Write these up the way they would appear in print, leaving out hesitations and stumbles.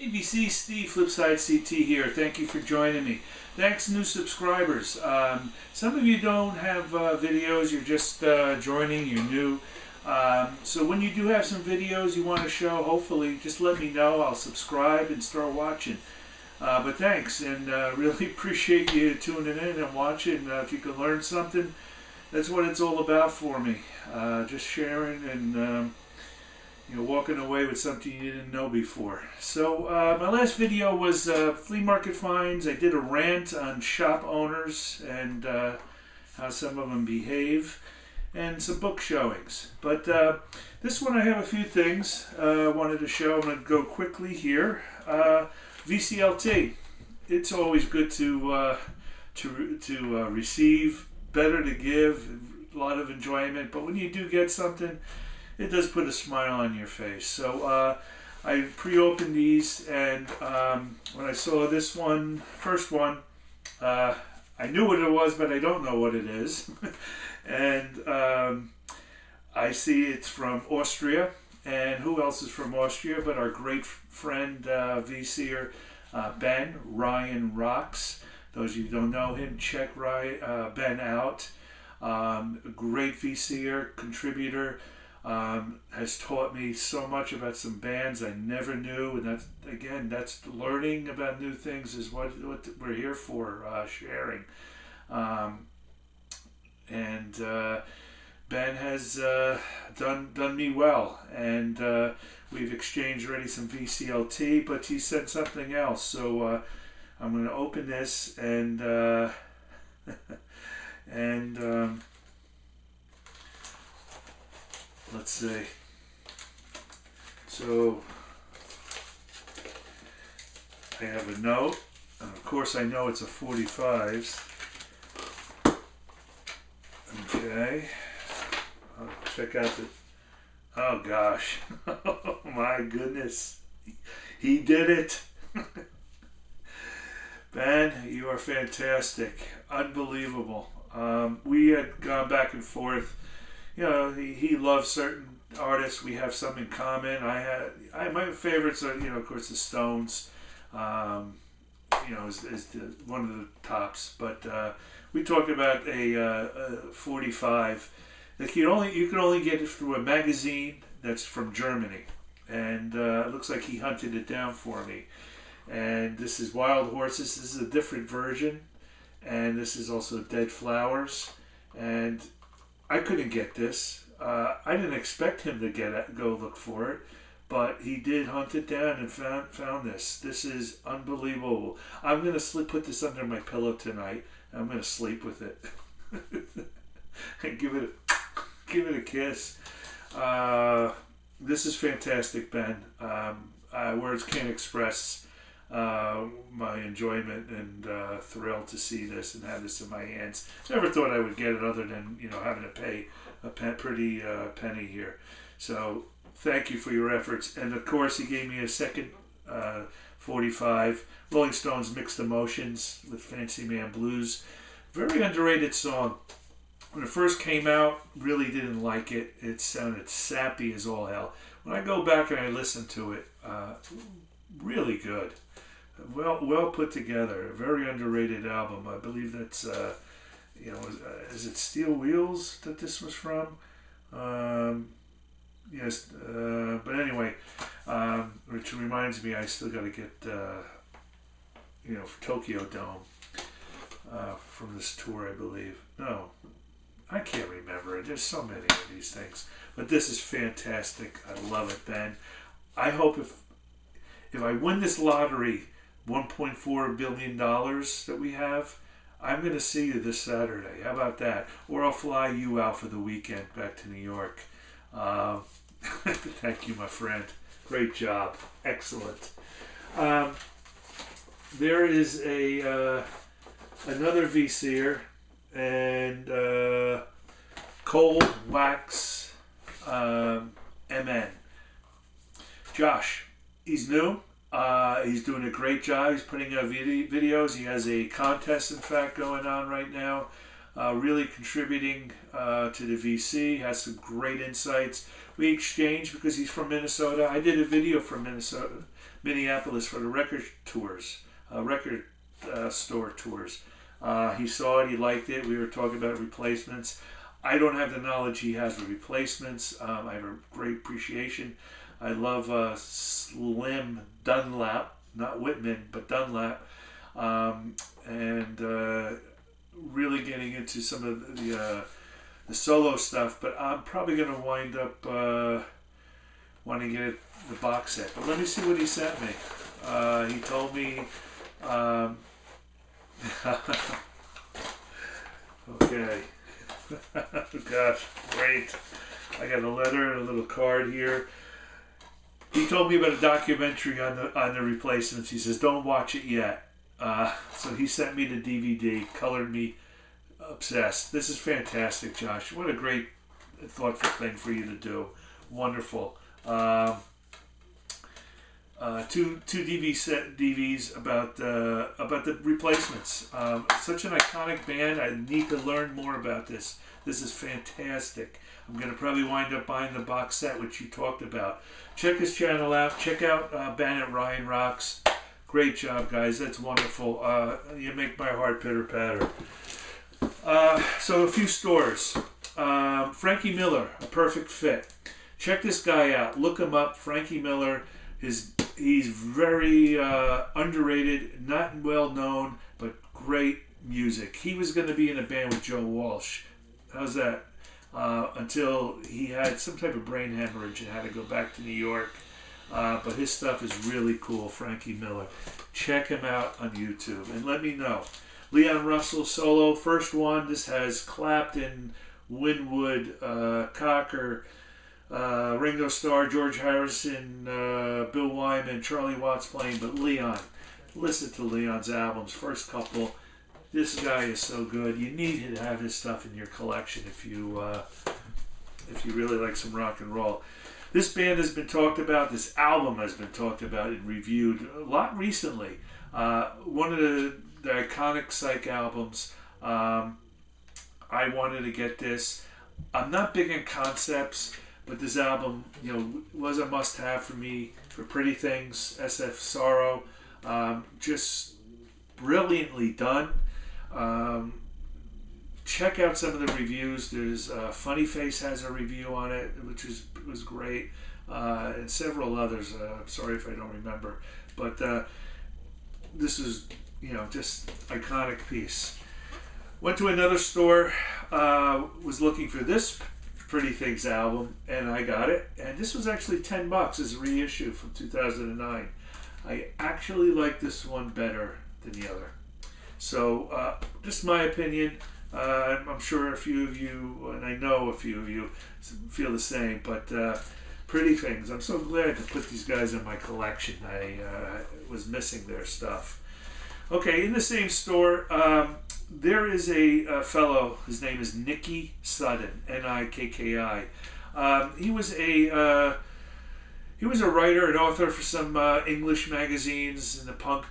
ABC Steve, FlipSideCT here. Thank you for joining me. Thanks, new subscribers. Some of you don't have videos, you're just joining, you're new. So when you do have some videos you want to show, hopefully just let me know. I'll subscribe and start watching. But thanks, and really appreciate you tuning in and watching. If you can learn something, that's what it's all about for me. Just sharing and walking away with something you didn't know before. So my last video was flea market finds. I did a rant on shop owners and how some of them behave, and some book showings. But this one I have a few things I wanted to show. I'm going to go quickly here. VCLT. It's always good to receive, better to give, a lot of enjoyment. But when you do get something, it does put a smile on your face. So I pre-opened these, and when I saw this one, first one, I knew what it was, but I don't know what it is. And I see it's from Austria. And who else is from Austria but our great friend VCer Ben, Ryan Rocks. Those of you who don't know him, check Ben out. Great VCer, contributor. Has taught me so much about some bands I never knew, and that's learning about new things is what we're here for, sharing. Ben has done me well, and we've exchanged already some VCLT, but he said something else, so I'm going to open this and let's see. So I have a note, and of course I know it's a 45s. Okay. I'll check out the... Oh gosh. Oh my goodness. He did it. Ben, you are fantastic. Unbelievable. We had gone back and forth. You know, he loves certain artists. We have some in common. My favorites are, of course, the Stones. Is one of the tops. But we talked about a 45 that you can only get it through a magazine that's from Germany, and it looks like he hunted it down for me. And this is Wild Horses. This is a different version, and this is also Dead Flowers. And I couldn't get this. I didn't expect him to go look for it, but he did hunt it down and found this. This is unbelievable. I'm gonna put this under my pillow tonight. I'm gonna sleep with it and give it a kiss. This is fantastic, Ben. Words can't express my enjoyment and thrill to see this and have this in my hands. Never thought I would get it, other than having to pay a pretty penny here. So thank you for your efforts. And of course, he gave me a second 45, Rolling Stones Mixed Emotions with Fancy Man Blues. Very underrated song. When it first came out, really didn't like it. It sounded sappy as all hell. When I go back and I listen to it, really good. Well put together. A very underrated album. I believe that's, is it Steel Wheels that this was from? Yes, but anyway, which reminds me, I still got to get, Tokyo Dome from this tour, I believe. No, I can't remember. There's so many of these things. But this is fantastic. I love it, Ben. I hope if I win this lottery, $1.4 billion that we have, I'm going to see you this Saturday. How about that? Or I'll fly you out for the weekend back to New York. Thank you, my friend. Great job. Excellent. There is another VCer, and ColdWaxMN. Josh, he's new. He's doing a great job. He's putting out videos. He has a contest, in fact, going on right now. Really contributing to the VC. Has some great insights. We exchanged because he's from Minnesota. I did a video from Minnesota, Minneapolis for the record tours, store tours. He saw it, he liked it. We were talking about replacements. I don't have the knowledge he has with replacements. I have a great appreciation. I love Slim Dunlap, not Whitman, but Dunlap, and really getting into some of the solo stuff. But I'm probably going to wind up wanting to get the box set. But let me see what he sent me. He told me. Okay. Gosh, great. I got a letter and a little card here. He told me about a documentary on the replacements. He says, don't watch it yet. So he sent me the DVD, colored me obsessed. This is fantastic, Josh. What a great, thoughtful thing for you to do. Wonderful. Two DVDs about the replacements. Such an iconic band. I need to learn more about this. This is fantastic. I'm going to probably wind up buying the box set, which you talked about. Check his channel out. Check out Bandit Ryan Rocks. Great job, guys. That's wonderful. You make my heart pitter-patter. So a few stores. Frankie Miller, a perfect fit. Check this guy out. Look him up. Frankie Miller. He's very underrated, not well known, but great music. He was going to be in a band with Joe Walsh. How's that? Until he had some type of brain hemorrhage and had to go back to New York. But his stuff is really cool, Frankie Miller. Check him out on YouTube and let me know. Leon Russell solo, first one. This has Clapton, Winwood, Cocker, Ringo Starr, George Harrison, Bill Wyman, Charlie Watts playing, but Leon. Listen to Leon's albums, first couple. This guy is so good. You need to have his stuff in your collection if you really like some rock and roll. This band has been talked about. This album has been talked about and reviewed a lot recently. One of the iconic Psych albums. I wanted to get this. I'm not big in concepts, but this album, was a must-have for me. For Pretty Things, SF Sorrow, just brilliantly done. Check out some of the reviews. There's Funny Face has a review on it, which was great, and several others. I'm sorry if I don't remember, but this is just iconic piece. Went to another store, was looking for this Pretty Things album, and I got it. And this was actually $10 as a reissue from 2009. I actually like this one better than the other. So, just my opinion. I'm sure a few of you, and I know a few of you, feel the same. But Pretty Things, I'm so glad to put these guys in my collection. I was missing their stuff. Okay, in the same store, there is a fellow. His name is Nicky Sudden, Nikki. He was a writer and author for some English magazines in the punk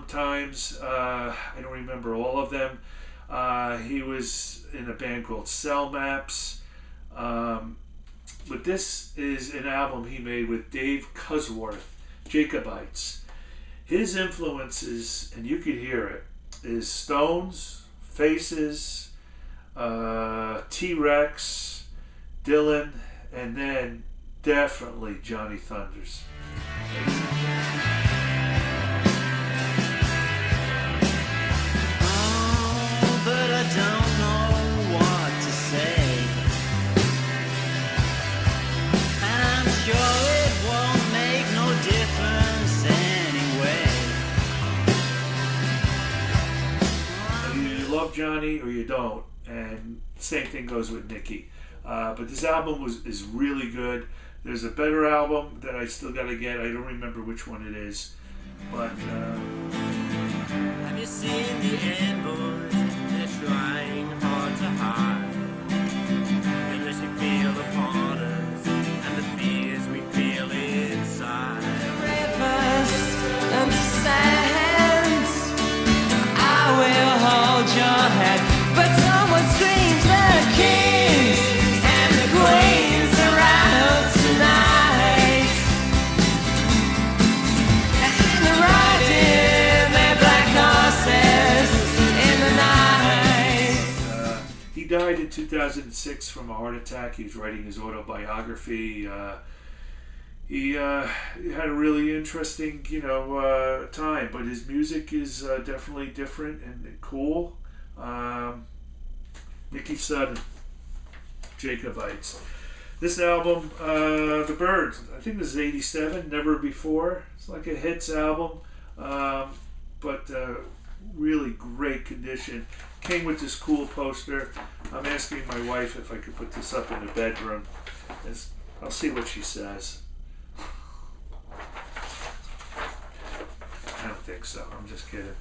times. I don't remember all of them. He was in a band called Cell Maps. But this is an album he made with Dave Cusworth, Jacobites. His influences, and you could hear it, is Stones, Faces, T-Rex, Dylan, and then definitely Johnny Thunders. Oh, but I don't know what to say. I'm sure it won't make no difference anyway. You love Johnny or you don't, and same thing goes with Nicky. But this album is really good. There's a better album that I still got to get. I don't remember which one it is. But Have you seen the end, boys? They're trying hard to hide. Unless you feel the partners and the fears we feel inside. Rivers and sands, I will hold your hand. But someone screams they're kings and the queens around tonight. died in 2006 from a heart attack. He was writing his autobiography. He had a really interesting, time, but his music is definitely different and cool. Nicky Sudden, Jacobites. This album, The Birds, I think this is 87, Never Before. It's like a hits album, but really great condition. Came with this cool poster. I'm asking my wife if I could put this up in the bedroom. I'll see what she says. I don't think so. I'm just kidding.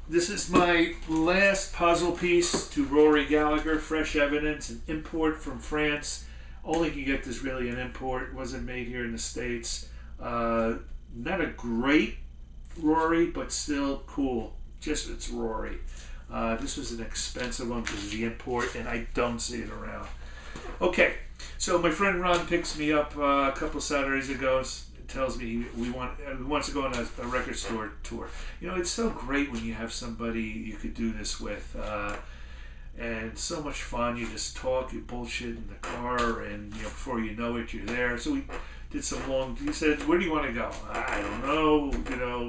This is my last puzzle piece to Rory Gallagher, Fresh Evidence, an import from France. Only can get this really an import. Wasn't made here in the States. Not a great Rory, but still cool. Just it's Rory. This was an expensive one because of the import, and I don't see it around. Okay, so my friend Ron picks me up a couple Saturdays ago. Tells me he wants to go on a record store tour. It's so great when you have somebody you could do this with, and so much fun. You just talk, you bullshit in the car, and before you know it, you're there. So we did some long. He said, "Where do you want to go?" I don't know.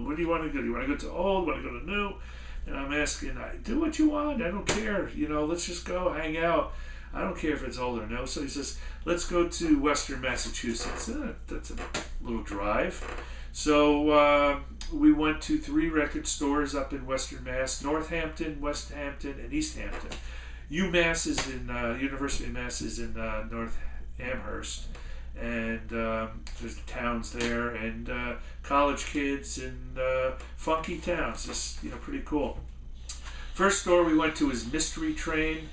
Where do you want to go? Do you want to go to old? Want to go to new? And I'm asking, do what you want. I don't care. Let's just go hang out. I don't care if it's old or no. So he says, let's go to Western Massachusetts. That's a little drive. So we went to 3 record stores up in Western Mass: Northampton, West Hampton, and East Hampton. UMass is in, University of Mass is in North Amherst. And there's the towns there, and college kids and funky towns. Just, pretty cool. First store we went to is Mystery Train.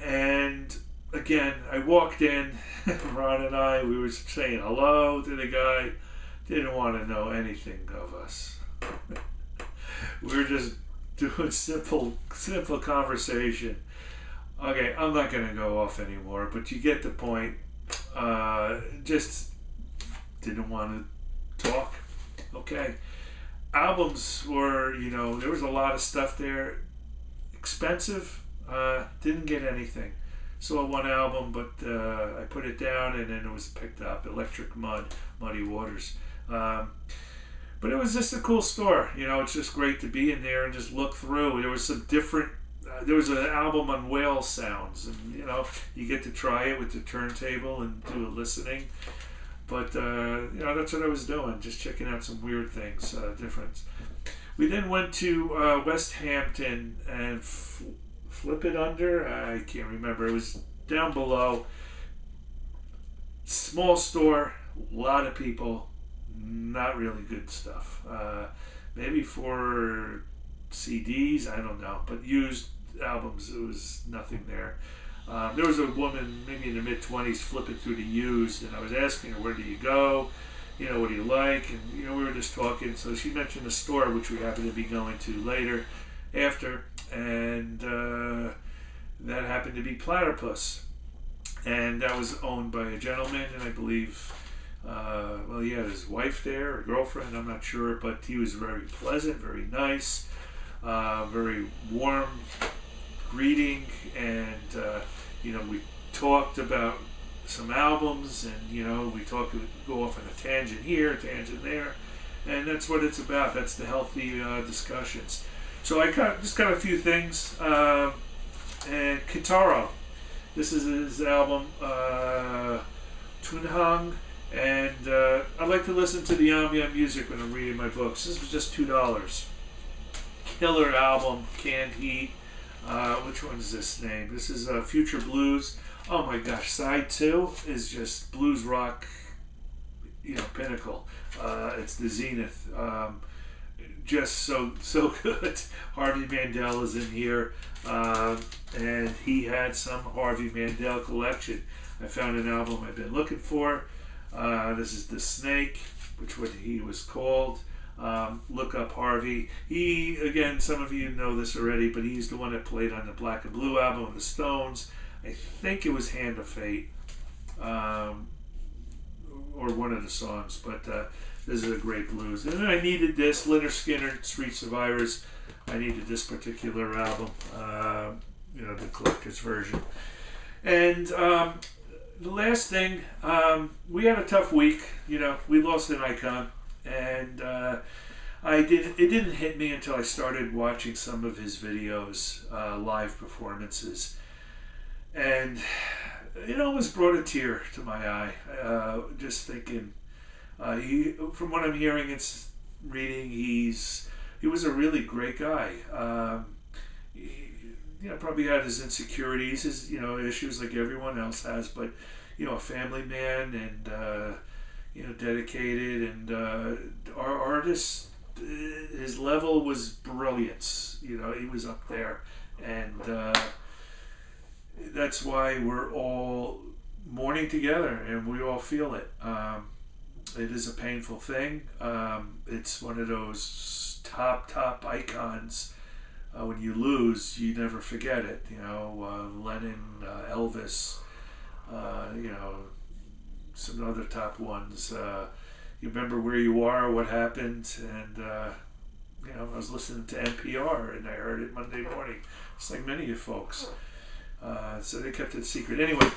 And again, I walked in, Ron and I, we were saying hello to the guy, didn't want to know anything of us. We were just doing simple conversation. Okay, I'm not going to go off anymore, but you get the point. Just didn't want to talk. Okay. Albums were, there was a lot of stuff there. Expensive. Didn't get anything. Saw one album, but I put it down and then it was picked up. Electric Muddy Waters. But it was just a cool store. It's just great to be in there and just look through. There was some different, there was an album on whale sounds, and you get to try it with the turntable and do a listening. But, that's what I was doing, just checking out some weird things, different. We then went to West Hampton and Flip It Under. I can't remember. It was down below. Small store, a lot of people, not really good stuff. Maybe for CDs, I don't know. But used albums, it was nothing there. There was a woman, maybe in the mid-20s, flipping through the used, and I was asking her, where do you go? What do you like? And, we were just talking. So she mentioned a store, which we happen to be going to later, after, and that happened to be Platypus. And that was owned by a gentleman, and I believe, he had his wife there, or girlfriend, I'm not sure, but he was very pleasant, very nice, very warm greeting, and we talked about some albums, and we go off on a tangent here, tangent there, and that's what it's about. That's the healthy discussions. So I just got a few things, and Kitaro. This is his album, Tunhang, and I like to listen to the ambient music when I'm reading my books. This was just $2. Killer album, Canned Heat. Which one is this name? This is Future Blues. Oh my gosh, side 2 is just blues rock, pinnacle. It's the zenith. Just so good. Harvey Mandel is in here, and he had some Harvey Mandel collection. I found an album I've been looking for. This is The Snake, which what he was called. Look up Harvey. He, again, some of you know this already, but he's the one that played on the Black and Blue album of the Stones. I think it was Hand of Fate, or one of the songs, but This is a great blues. And I needed this, Lynyrd Skynyrd, Street Survivors. I needed this particular album, the collector's version. And the last thing, we had a tough week. We lost an icon, and it didn't hit me until I started watching some of his videos, live performances, and it almost brought a tear to my eye. Just thinking, from what I'm hearing and reading, he was a really great guy. He probably had his insecurities, his issues like everyone else has, but a family man and dedicated, and our artist. His level was brilliance. He was up there, and that's why we're all mourning together, and we all feel it. It is a painful thing. It's one of those top icons. When you lose, you never forget it. Lennon, Elvis, some other top ones. You remember where you are, what happened, and I was listening to NPR and I heard it Monday morning. It's like many of you folks. So they kept it secret. Anyway,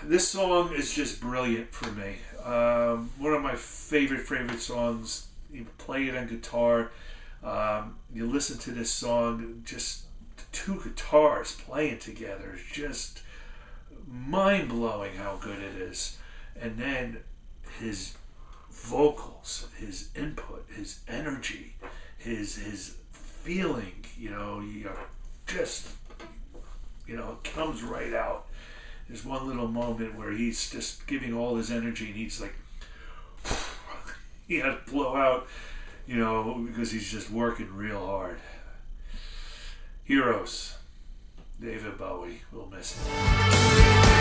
this song is just brilliant for me. One of my favorite songs. You play it on guitar. You listen to this song, just the two guitars playing together is just mind-blowing how good it is. And then his vocals, his input, his energy, his feeling, it comes right out. There's one little moment where he's just giving all his energy and he's like, he had to blow out, because he's just working real hard. Heroes, David Bowie, we'll miss him.